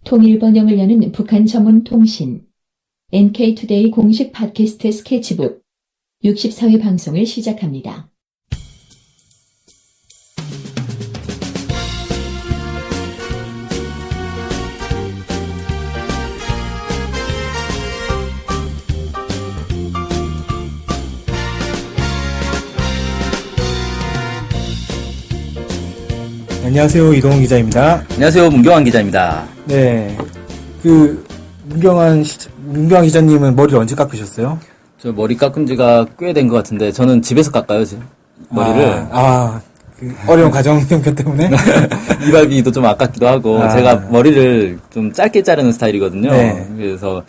통일 번영을 여는 북한 전문 통신 NK투데이 공식 팟캐스트 스케치북 64회 방송을 시작합니다. 안녕하세요. 이동훈 기자입니다. 안녕하세요. 문경환 기자입니다. 네. 문경환 기자님은 머리를 언제 깎으셨어요? 저 머리 깎은 지가 꽤 된 것 같은데, 저는 집에서 깎아요, 지금. 머리를. 어려운 가정 형편 때문에? 이발비도 좀 아깝기도 하고, 제가 머리를 좀 짧게 자르는 스타일이거든요. 네. 그래서,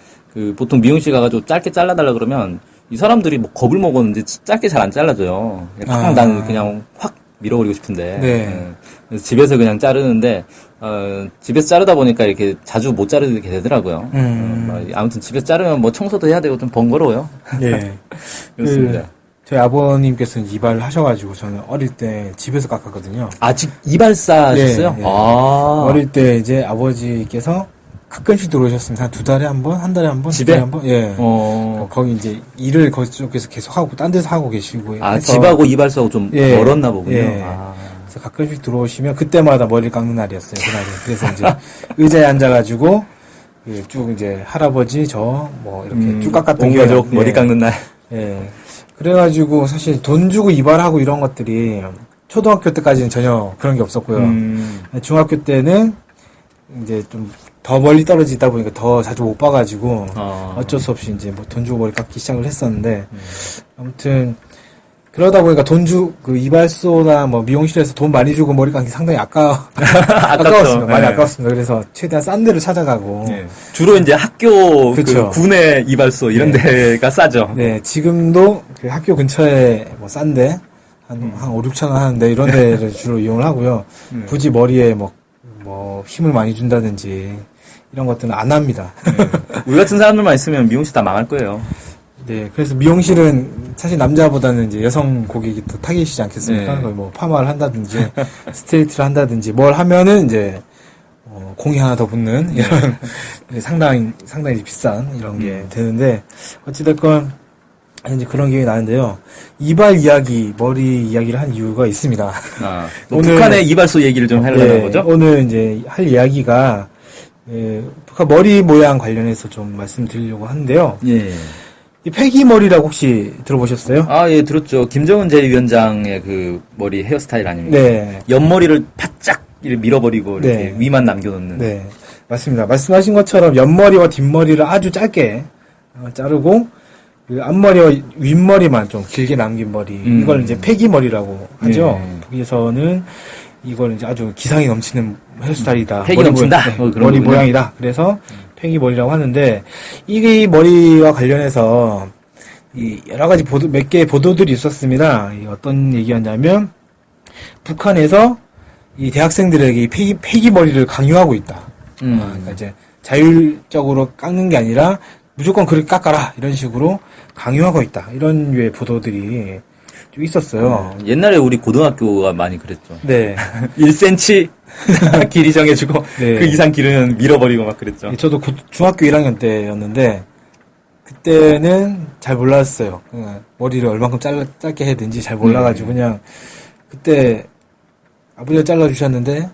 보통 미용실 가가지고 짧게 잘라달라 그러면, 이 사람들이 뭐 겁을 먹었는지 짧게 잘 안 잘라줘요. 나는 그냥 확 밀어버리고 싶은데. 네. 그래서 집에서 그냥 자르는데, 집에서 자르다 보니까 이렇게 자주 못 자르게 되더라고요. 아무튼 집에서 자르면 뭐 청소도 해야 되고 좀 번거로워요. 네. 그렇습니다. 저희 아버님께서는 이발을 하셔가지고 저는 어릴 때 집에서 깎았거든요. 아직 이발사 하셨어요? 네. 어릴 때 이제 아버지께서 가끔씩 들어오셨습니다. 한 2달에 한 번? 한 달에 한 번? 집에? 2달에 한 번? 예. 거기 이제 일을 거기서 계속 하고, 딴 데서 하고 계시고. 해서 집하고 이발사하고 좀 멀었나 보군요. 예. 그래서 가끔씩 들어오시면 그때마다 머리를 깎는 날이었어요, 그날이. 그래서 이제 의자에 앉아가지고, 쭉 이제 할아버지, 이렇게 쭉 깎았던 온 기억이 가족 머리 깎는 날. 예. 그래가지고 사실 돈 주고 이발하고 이런 것들이 초등학교 때까지는 전혀 그런 게 없었고요. 중학교 때는 이제 좀 더 멀리 떨어지다 보니까 더 자주 못 봐가지고 어쩔 수 없이 이제 뭐 돈 주고 머리 깎기 시작을 했었는데 아무튼 그러다 보니까 이발소나 뭐 미용실에서 돈 많이 주고 머리 깎기 상당히 아까웠습니다. 많이 아까웠습니다. 그래서 최대한 싼 데를 찾아가고. 네. 주로 이제 학교, 그쵸. 군의 이발소 이런 데가 싸죠. 네, 지금도 그 학교 근처에 뭐 싼데 한 5, 6천 원 하는데 이런 데를 주로 이용을 하고요. 굳이 머리에 뭐 힘을 많이 준다든지 이런 것들은 안 합니다. 우리 같은 사람들만 있으면 미용실 다 망할 거예요. 네, 그래서 미용실은 사실 남자보다는 이제 여성 고객이 더 타깃이지 않겠습니까? 네. 거의 뭐 파마를 한다든지 스트레이트를 한다든지 뭘 하면은 이제 공이 하나 더 붙는 이런 상당히 비싼 이런 게 되는데 어찌됐건 이제 그런 기억이 나는데요. 이발 이야기, 머리 이야기를 한 이유가 있습니다. 오늘 북한의 이발소 얘기를 좀 하려는 거죠? 오늘 이제 할 이야기가 북한 머리 모양 관련해서 좀 말씀드리려고 하는데요. 예. 이 패기머리라고 혹시 들어보셨어요? 예, 들었죠. 김정은 제 위원장의 그 머리 헤어스타일 아닙니까? 네. 옆머리를 바짝 이렇게 밀어버리고 이렇게 네. 위만 남겨놓는. 네. 맞습니다. 말씀하신 것처럼 옆머리와 뒷머리를 아주 짧게 자르고 그 앞머리와 윗머리만 좀 길게 남긴 머리. 이걸 이제 패기머리라고 하죠. 북에서는 이걸 이제 아주 기상이 넘치는 헤어스타일이다. 패기 넘친다. 머리 그런 모양이다. 그래서 패기머리라고 하는데 이 머리와 관련해서 이 여러 가지 몇 개의 보도들이 있었습니다. 어떤 얘기였냐면 북한에서 이 대학생들에게 패기머리를 강요하고 있다. 그러니까 이제 자율적으로 깎는 게 아니라 무조건 그렇게 깎아라 이런 식으로 강요하고 있다. 이런 류의 보도들이 좀 있었어요. 옛날에 우리 고등학교가 많이 그랬죠. 네. 1cm 길이 정해주고 네. 그 이상 길은 밀어버리고 막 그랬죠. 저도 중학교 1학년 때였는데 그때는 잘 몰랐어요. 머리를 얼만큼 짧게 해야 되는지 잘 몰라가지고 그냥 그때 아버지가 잘라주셨는데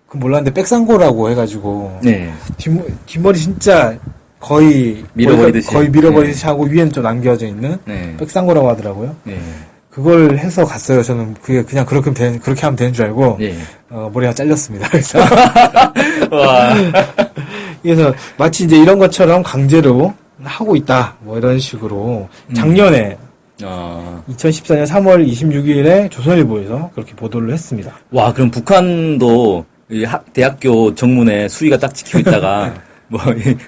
그 몰랐는데 백상고라고 해가지고 네. 뒷머리 진짜 거의 밀어버리듯이 하고 위에는 좀 남겨져 있는 백상고라고 하더라고요. 네. 그걸 해서 갔어요. 저는 그게 그냥 그렇게 하면 되는 줄 알고 머리가 잘렸습니다. 그래서 그래서 마치 이제 이런 것처럼 강제로 하고 있다. 뭐 이런 식으로 작년에 2014년 3월 26일에 조선일보에서 그렇게 보도를 했습니다. 와, 그럼 북한도 이 대학교 정문에 수위가 딱 지키고 있다가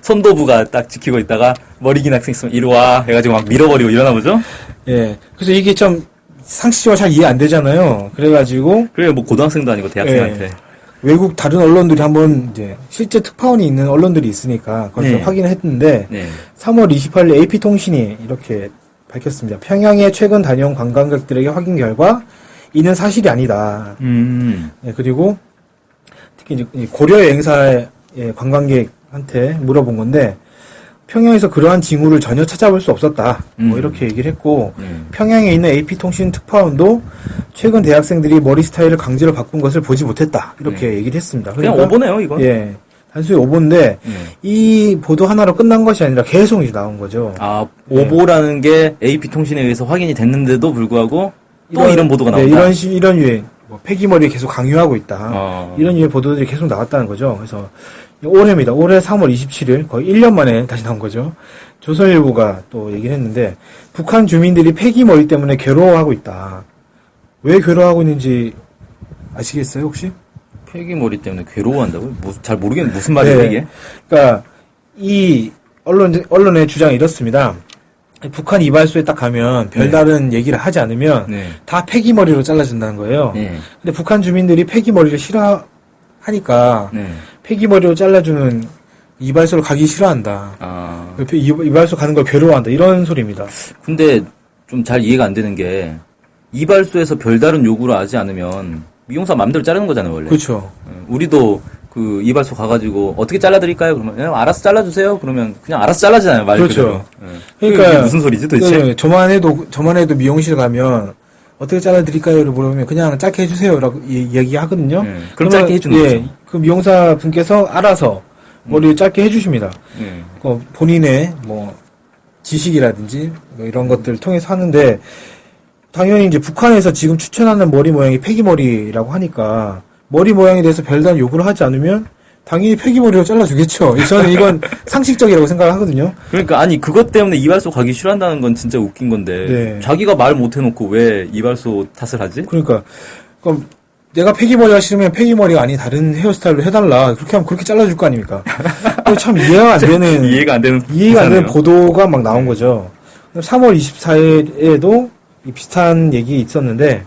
선도부가 딱 지키고 있다가 머리 긴 학생 있으면 이리 와 해가지고 막 밀어버리고 이러나 보죠? 예. 그래서 이게 좀 상식적으로 잘 이해 안 되잖아요. 그래가지고 그래 뭐 고등학생도 아니고 대학생한테 외국 다른 언론들이 한번 이제 실제 특파원이 있는 언론들이 있으니까 그걸 확인을 했는데 3월 28일 AP통신이 이렇게 밝혔습니다. 평양에 최근 다녀온 관광객들에게 확인 결과 이는 사실이 아니다. 네, 그리고 특히 이제 고려 여행사에 관광객한테 물어본 건데, 평양에서 그러한 징후를 전혀 찾아볼 수 없었다. 뭐 이렇게 얘기를 했고, 평양에 있는 AP통신 특파원도 최근 대학생들이 머리 스타일을 강제로 바꾼 것을 보지 못했다. 이렇게 얘기를 했습니다. 그냥 오보네요, 이건. 예. 단순히 오보인데, 이 보도 하나로 끝난 것이 아니라 계속 이제 나온 거죠. 아, 오보라는 게 AP통신에 의해서 확인이 됐는데도 불구하고 또 이런 보도가 나온다. 이런 유의, 폐기머리를 계속 강요하고 있다. 이런 유의 보도들이 계속 나왔다는 거죠. 그래서 올해입니다. 올해 3월 27일 거의 1년 만에 다시 나온 거죠. 조선일보가 또 얘기를 했는데 북한 주민들이 폐기머리 때문에 괴로워하고 있다. 왜 괴로워하고 있는지 아시겠어요 혹시? 폐기머리 때문에 괴로워한다고요? 잘 모르겠는데 무슨 말이에요 이게? 그러니까 이 언론의 주장이 이렇습니다. 북한 이발소에 딱 가면 별다른 얘기를 하지 않으면 다 폐기머리로 잘라준다는 거예요. 근데 북한 주민들이 폐기머리를 싫어하니까 폐기머리로 잘라주는 이발소를 가기 싫어한다. 이발소 가는 걸 괴로워한다. 이런 소리입니다. 근데 좀 잘 이해가 안 되는 게 이발소에서 별다른 요구를 하지 않으면 미용사 마음대로 자르는 거잖아요, 원래. 그렇죠. 우리도 그 이발소 가가지고 어떻게 잘라드릴까요? 그러면 알아서 잘라주세요. 그러면 그냥 알아서 잘라주잖아요, 말 그렇죠. 그대로. 그러니까 이게 무슨 소리지 도대체? 네, 저만 해도 미용실 가면 어떻게 잘라드릴까요를 물어보면 그냥 짧게 해주세요라고 얘기하거든요. 그럼 짧게 해주는 거죠. 그 미용사 분께서 알아서 머리를 짧게 해주십니다. 본인의 뭐 지식이라든지 뭐 이런 것들을 통해서 하는데 당연히 이제 북한에서 지금 추천하는 머리 모양이 폐기머리라고 하니까 머리 모양에 대해서 별다른 요구를 하지 않으면 당연히 폐기머리로 잘라주겠죠. 저는 이건 상식적이라고 생각을 하거든요. 그러니까 아니 그것 때문에 이발소 가기 싫어한다는 건 진짜 웃긴 건데 자기가 말 못해놓고 왜 이발소 탓을 하지? 그러니까 그럼 내가 폐기머리가 싫으면 폐기머리가 아닌 다른 헤어스타일로 해달라. 그렇게 하면 그렇게 잘라줄 거 아닙니까? 참 이해가 안 되는 이해가 안 되는 보도가 막 나온 거죠. 3월 24일에도 비슷한 얘기 있었는데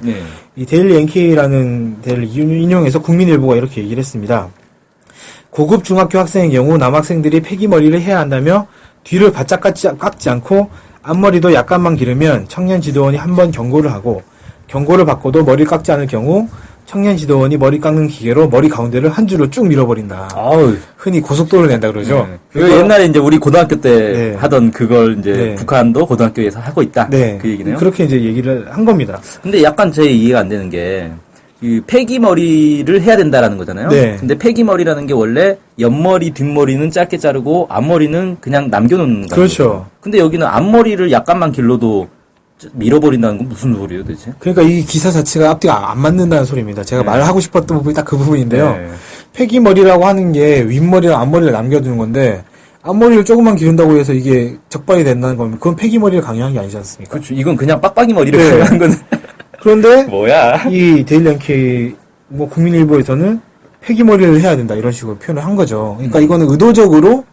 이 데일리 NK라는 데를 인용해서 국민일보가 이렇게 얘기를 했습니다. 고급 중학교 학생의 경우 남학생들이 폐기머리를 해야 한다며 뒤를 바짝 깎지 않고 앞머리도 약간만 기르면 청년 지도원이 한 번 경고를 하고 경고를 받고도 머리를 깎지 않을 경우 청년 지도원이 머리 깎는 기계로 머리 가운데를 한 줄로 쭉 밀어버린다. 흔히 고속도로를 낸다 그러죠. 그 옛날에 이제 우리 고등학교 때 하던 그걸 이제 북한도 고등학교에서 하고 있다. 그 얘기네요. 그렇게 이제 얘기를 한 겁니다. 근데 약간 제 이해가 안 되는 게 이 폐기머리를 해야 된다라는 거잖아요. 근데 폐기머리라는 게 원래 옆머리, 뒷머리는 짧게 자르고 앞머리는 그냥 남겨놓는 거죠. 그렇죠. 근데 여기는 앞머리를 약간만 길러도 밀어버린다는 건 무슨 소리예요, 도대체? 그러니까 이 기사 자체가 앞뒤가 안 맞는다는 소리입니다. 제가 말하고 싶었던 부분이 딱 그 부분인데요. 폐기머리라고 하는 게 윗머리랑 앞머리를 남겨두는 건데 앞머리를 조금만 기른다고 해서 이게 적발이 된다는 거면 그건 폐기머리를 강요한 게 아니지 않습니까? 그렇죠. 이건 그냥 빡빡이 머리를 강요한 건. 그런데 뭐야? 이 데일리 NK 뭐 국민일보에서는 폐기머리를 해야 된다 이런 식으로 표현을 한 거죠. 그러니까 이거는 의도적으로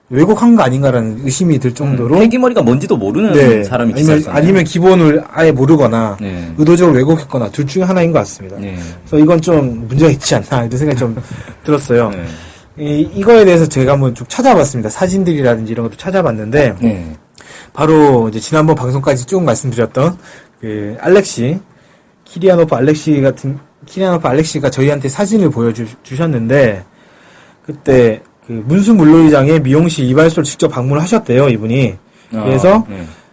왜곡한 거 아닌가라는 의심이 들 정도로 폐기머리가 뭔지도 모르는 사람이 아니면 기본을 아예 모르거나 의도적으로 왜곡했거나 둘 중에 하나인 것 같습니다. 그래서 이건 좀 문제가 있지 않나 이런 생각이 좀 들었어요. 이거에 대해서 제가 한번 쭉 찾아봤습니다. 사진들이라든지 이런 것도 찾아봤는데 바로 이제 지난번 방송까지 쭉 말씀드렸던 그 키리아노프 알렉시가 저희한테 사진을 보여주셨는데 그때 그 문수물놀이장에 미용실 이발소를 직접 방문을 하셨대요, 이분이. 그래서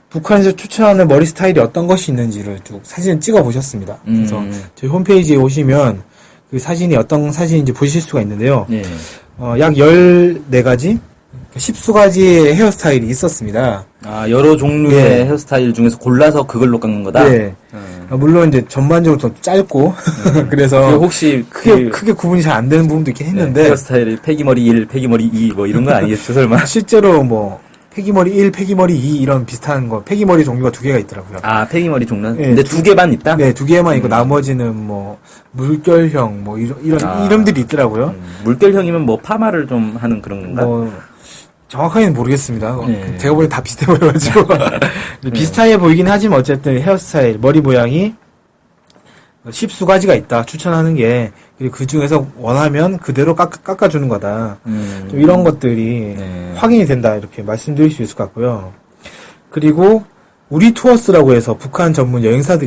북한에서 추천하는 머리 스타일이 어떤 것이 있는지를 쭉 사진을 찍어 보셨습니다. 그래서 저희 홈페이지에 오시면 그 사진이 어떤 사진인지 보실 수가 있는데요. 약 14가지? 10수가지의 헤어스타일이 있었습니다. 여러 종류의 헤어스타일 중에서 골라서 그걸로 깎는 거다? 물론 이제 전반적으로 더 짧고, 그래서 혹시 크게 구분이 잘 안 되는 부분도 있긴 했는데, 헤어스타일이 폐기머리 1, 폐기머리 2 뭐 이런 건 아니겠죠, 설마? 실제로 뭐, 폐기머리 1, 폐기머리 2 이런 비슷한 거, 폐기머리 종류가 2개가 있더라고요. 폐기머리 종류? 근데 2개만 있다? 네, 2개만 있고 나머지는 뭐, 물결형, 뭐 이런 이름들이 있더라고요. 물결형이면 뭐 파마를 좀 하는 그런 건가? 정확하게는 모르겠습니다. 제가 보기엔 다 비슷해 보여가지고. 비슷하게 보이긴 하지만 어쨌든 헤어스타일, 머리 모양이 10수가지가 있다. 추천하는 게. 그리고 그 중에서 원하면 그대로 깎아주는 거다. 좀 이런 것들이 확인이 된다. 이렇게 말씀드릴 수 있을 것 같고요. 그리고 우리 투어스라고 해서 북한 전문 여행사가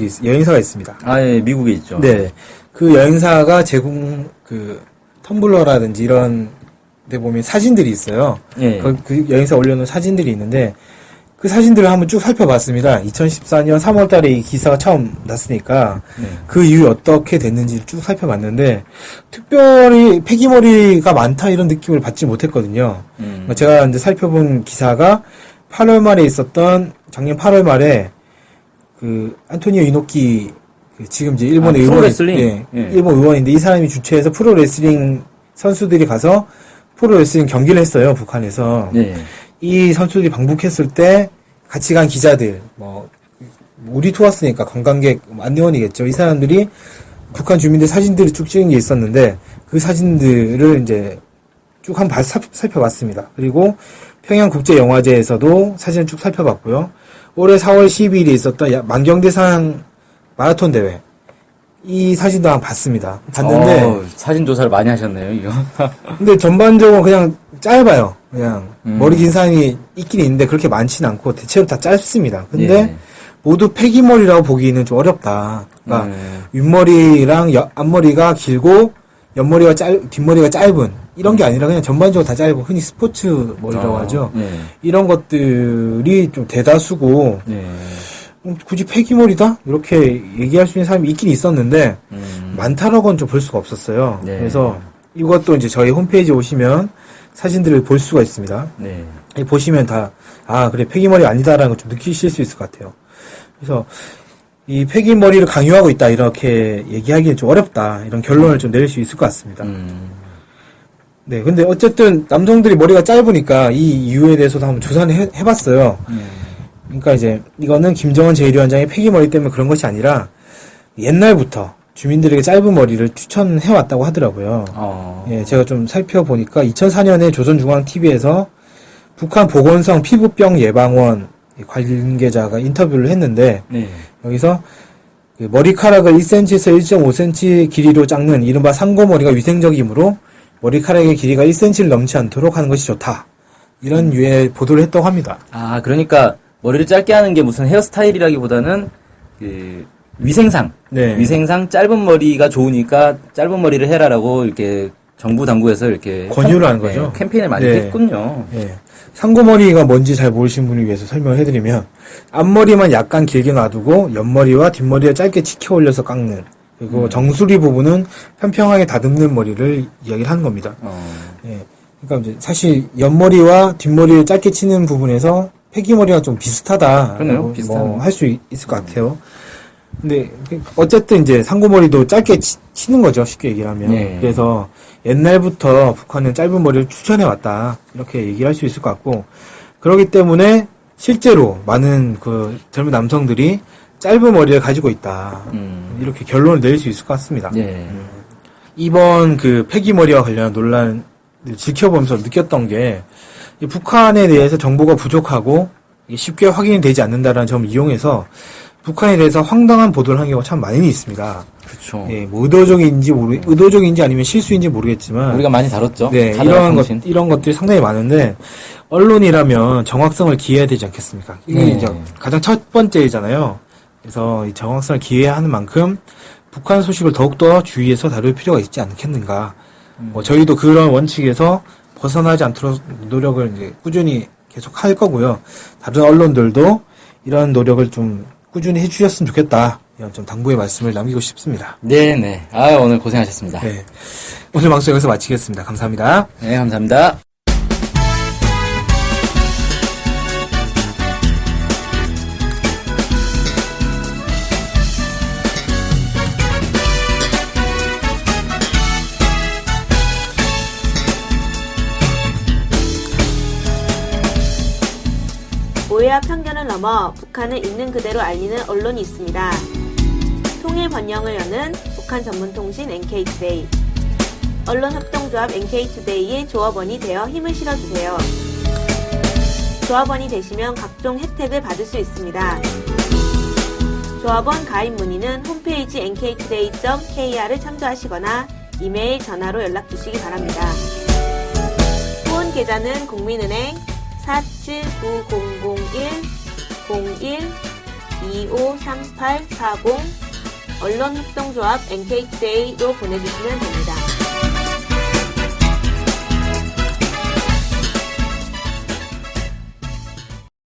있습니다. 미국에 있죠. 네. 그 여행사가 텀블러라든지 이런 보면 사진들이 있어요. 예. 그 여행사 올려놓은 사진들이 있는데 그 사진들을 한번 쭉 살펴봤습니다. 2014년 3월 달에 이 기사가 처음 났으니까 그 이후에 어떻게 됐는지를 쭉 살펴봤는데 특별히 폐기머리가 많다 이런 느낌을 받지 못했거든요. 제가 이제 살펴본 기사가 8월 말에 있었던 작년 8월 말에 그 안토니오 이노키 지금 이제 일본의 프로레슬링? 예, 예. 일본 의원인데 이 사람이 주최해서 프로레슬링 선수들이 가서 프로레슬링 경기를 했어요. 북한에서. 예. 이 선수들이 방북했을 때 같이 간 기자들, 우리 투어스니까 관광객 안내원이겠죠. 이 사람들이 북한 주민들 사진들을 쭉 찍은 게 있었는데 그 사진들을 이제 쭉 한번 살펴봤습니다. 그리고 평양국제영화제에서도 사진을 쭉 살펴봤고요. 올해 4월 12일에 있었던 만경대상 마라톤 대회 이 사진도 한번 봤습니다. 봤는데 사진 조사를 많이 하셨네요, 이거. 근데 전반적으로 그냥 짧아요. 그냥 머리 긴 사람이 있긴 있는데 그렇게 많지는 않고 대체로 다 짧습니다. 근데 예. 모두 폐기머리라고 보기는 좀 어렵다. 그러니까 윗머리랑 앞머리가 길고 옆머리가 뒷머리가 짧은 이런 게 아니라 그냥 전반적으로 다 짧고 흔히 스포츠 머리라고 하죠. 예. 이런 것들이 좀 대다수고 예. 굳이 폐기머리다? 이렇게 얘기할 수 있는 사람이 있긴 있었는데 많다라고는 좀 볼 수가 없었어요. 네. 그래서 이것도 이제 저희 홈페이지에 오시면 사진들을 볼 수가 있습니다. 네. 보시면 다 그래 폐기머리 아니다라는 걸 좀 느끼실 수 있을 것 같아요. 그래서 이 폐기머리를 강요하고 있다 이렇게 얘기하기는 좀 어렵다 이런 결론을 좀 내릴 수 있을 것 같습니다. 네, 근데 어쨌든 남성들이 머리가 짧으니까 이 이유에 대해서도 한번 조사를 해봤어요. 그러니까 이제 이거는 김정은 제1위원장의 폐기머리 때문에 그런 것이 아니라 옛날부터 주민들에게 짧은 머리를 추천해왔다고 하더라고요. 예, 제가 좀 살펴보니까 2004년에 조선중앙TV에서 북한 보건성 피부병 예방원 관계자가 인터뷰를 했는데 네. 여기서 그 머리카락을 1cm에서 1.5cm 길이로 깎는 이른바 상고머리가 위생적이므로 머리카락의 길이가 1cm를 넘지 않도록 하는 것이 좋다. 이런 유의 보도를 했다고 합니다. 그러니까 머리를 짧게 하는 게 무슨 헤어스타일이라기보다는 그 위생상, 네. 위생상 짧은 머리가 좋으니까 짧은 머리를 해라라고 이렇게 정부 당국에서 이렇게 권유를 하는 거죠. 캠페인을 많이 네. 했군요. 예. 상고머리가 뭔지 잘 모르시는 분을 위해서 설명을 해드리면 앞머리만 약간 길게 놔두고 옆머리와 뒷머리를 짧게 치켜 올려서 깎는 그리고 정수리 부분은 평평하게 다듬는 머리를 이야기를 하는 겁니다. 예. 그러니까 이제 사실 옆머리와 뒷머리를 짧게 치는 부분에서 폐기머리가 좀 비슷하다. 그러네요. 비슷한. 할 수 있을 것 같아요. 근데 어쨌든 이제 상고머리도 짧게 치는 거죠. 쉽게 얘기를 하면. 네. 그래서 옛날부터 북한은 짧은 머리를 추천해 왔다. 이렇게 얘기를 할 수 있을 것 같고 그렇기 때문에 실제로 많은 그 젊은 남성들이 짧은 머리를 가지고 있다. 이렇게 결론을 내릴 수 있을 것 같습니다. 예. 이번 그 폐기머리와 관련한 논란을 지켜보면서 느꼈던 게 이 북한에 대해서 정보가 부족하고 쉽게 확인이 되지 않는다라는 점을 이용해서 북한에 대해서 황당한 보도를 하는 경우가 참 많이 있습니다. 그렇죠. 예, 뭐 의도적인지 아니면 실수인지 모르겠지만 우리가 많이 다뤘죠. 네, 이런 것들이 상당히 많은데 언론이라면 정확성을 기해야 되지 않겠습니까? 이게 이제 가장 첫 번째잖아요. 그래서 이 정확성을 기해야 하는 만큼 북한 소식을 더욱더 주의해서 다룰 필요가 있지 않겠는가. 저희도 그런 원칙에서 벗어나지 않도록 노력을 이제 꾸준히 계속 할 거고요. 다른 언론들도 이런 노력을 좀 꾸준히 해주셨으면 좋겠다. 이런 좀 당부의 말씀을 남기고 싶습니다. 네네. 오늘 고생하셨습니다. 네. 오늘 방송 여기서 마치겠습니다. 감사합니다. 네, 감사합니다. 오해와 편견을 넘어 북한을 있는 그대로 알리는 언론이 있습니다. 통일 번영을 여는 북한 전문통신 NK투데이. 언론협동조합 NK투데이의 조합원이 되어 힘을 실어주세요. 조합원이 되시면 각종 혜택을 받을 수 있습니다. 조합원 가입 문의는 홈페이지 nktoday.kr을 참조하시거나 이메일, 전화로 연락 주시기 바랍니다. 후원 계좌는 국민은행 479001-01-253840 언론협동조합 NK투데이로 보내주시면 됩니다.